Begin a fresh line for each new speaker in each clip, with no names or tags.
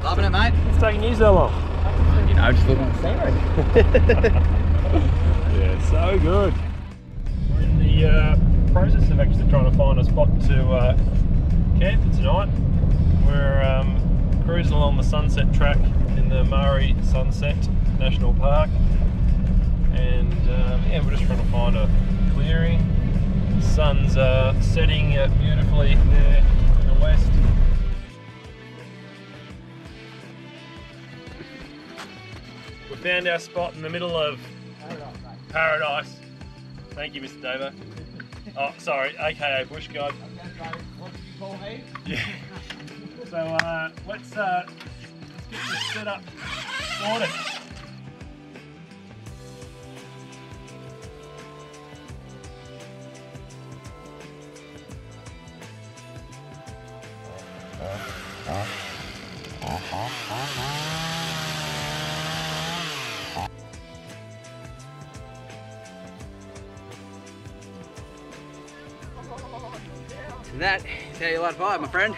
Loving it, mate.
It's taking you so long.
You know, just living the scenery.
Yeah, so good. We're in the process of actually trying to find a spot to camp for tonight. We're cruising along the sunset track in the Murray Sunset National Park, and yeah, we're just trying to find a clearing. The sun's setting beautifully there in the west. We found our spot in the middle of Paradise. Thank you, Mr. Davo. Oh, sorry, aka Bush God.
What did you call me?
Yeah. So let's get this set up sorted.
And that is how you light a fire, my friend.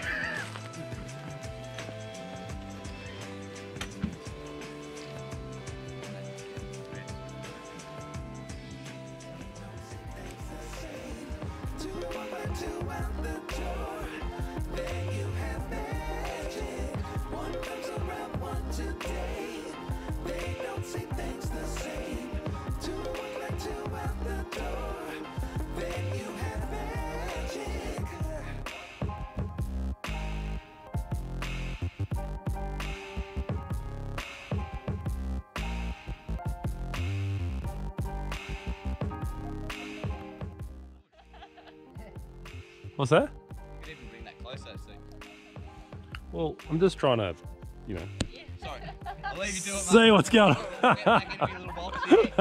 What's that?
You could even bring that closer, so.
Well, I'm just trying to, you know,
Sorry, I'll leave you to it, mate.
see what's going on.
Make it a little box here.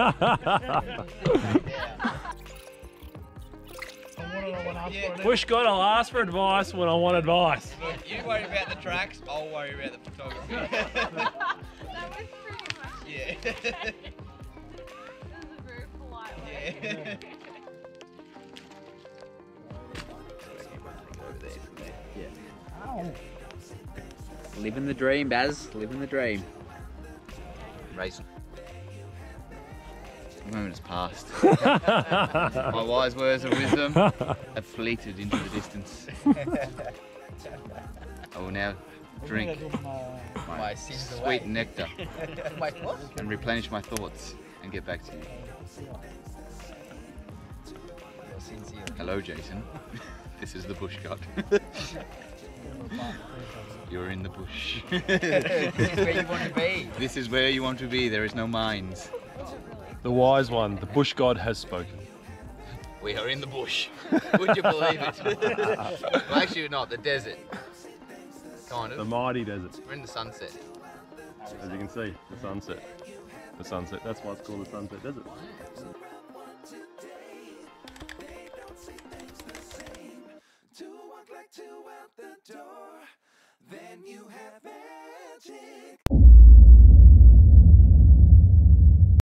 Yeah.
Bush God, I'll ask for advice when I want advice.
Look, you worry about the tracks, I'll worry about the photography.
That was pretty much
Yeah.
This is a very polite way.
Yeah. Living the dream, Baz. Living the dream. Racing. The moment has passed. My wise words of wisdom have fleeted into the distance. I will now drink my sweet nectar and replenish my thoughts and get back to you. Hello, Jason. This is the bush god. You're in the bush. This is where you want to be. This is where you want to be. There is no mines.
The wise one, the Bush God has spoken.
We are in the bush. Would you believe it? Well, actually, not. The desert. Kind of.
The mighty desert.
We're in the sunset.
As you can see, the sunset. The sunset. That's why it's called the Sunset Desert.